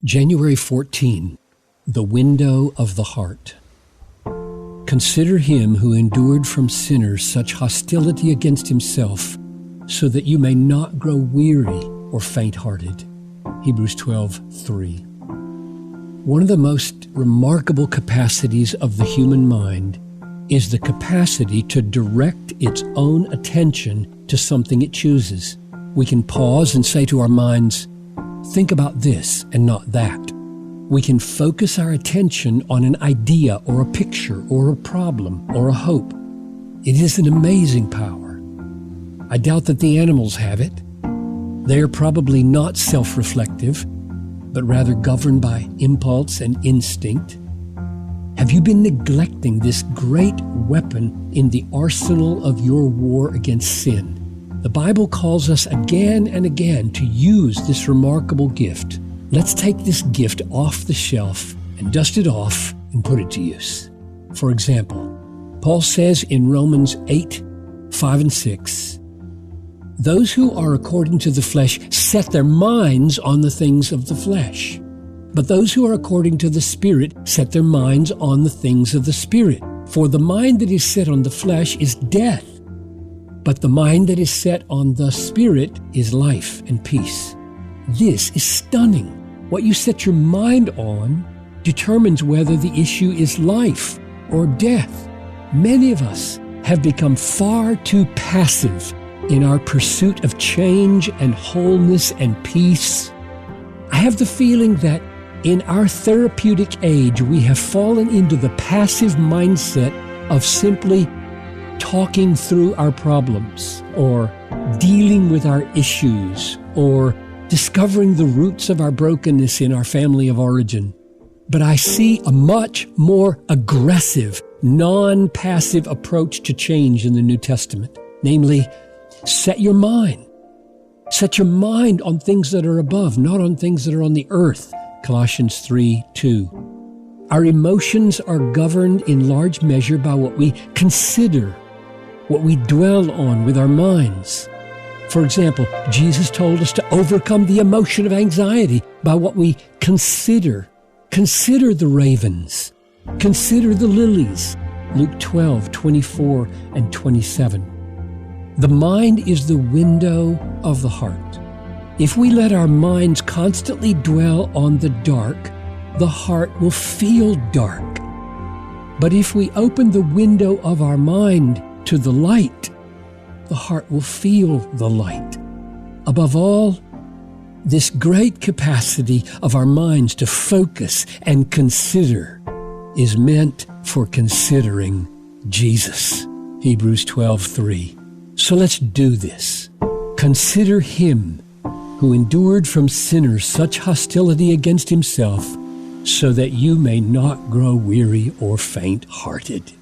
January 14, the window of the heart. Consider him who endured from sinners such hostility against himself, so that you may not grow weary or faint-hearted. Hebrews 12:3. One of the most remarkable capacities of the human mind is the capacity to direct its own attention to something it chooses. We can pause and say to our minds, think about this and not that. We can focus our attention on an idea or a picture or a problem or a hope. It is an amazing power. I doubt that the animals have it. They are probably not self-reflective, but rather governed by impulse and instinct. Have you been neglecting this great weapon in the arsenal of your war against sin? The Bible calls us again and again to use this remarkable gift. Let's take this gift off the shelf and dust it off and put it to use. For example, Paul says in Romans 8:5-6, those who are according to the flesh set their minds on the things of the flesh, but those who are according to the Spirit set their minds on the things of the Spirit. For the mind that is set on the flesh is death, but the mind that is set on the Spirit is life and peace. This is stunning. What you set your mind on determines whether the issue is life or death. Many of us have become far too passive in our pursuit of change and wholeness and peace. I have the feeling that in our therapeutic age, we have fallen into the passive mindset of simply talking through our problems, or dealing with our issues, or discovering the roots of our brokenness in our family of origin. But I see a much more aggressive, non-passive approach to change in the New Testament. Namely, set your mind. Set your mind on things that are above, not on things that are on the earth. Colossians 3:2. Our emotions are governed in large measure by what we consider, what we dwell on with our minds. For example, Jesus told us to overcome the emotion of anxiety by what we consider. Consider the ravens. Consider the lilies. Luke 12:24-27. The mind is the window of the heart. If we let our minds constantly dwell on the dark, the heart will feel dark. But if we open the window of our mind to the light, the heart will feel the light. Above all, this great capacity of our minds to focus and consider is meant for considering Jesus. Hebrews 12:3. So let's do this. Consider him who endured from sinners such hostility against himself, so that you may not grow weary or faint-hearted.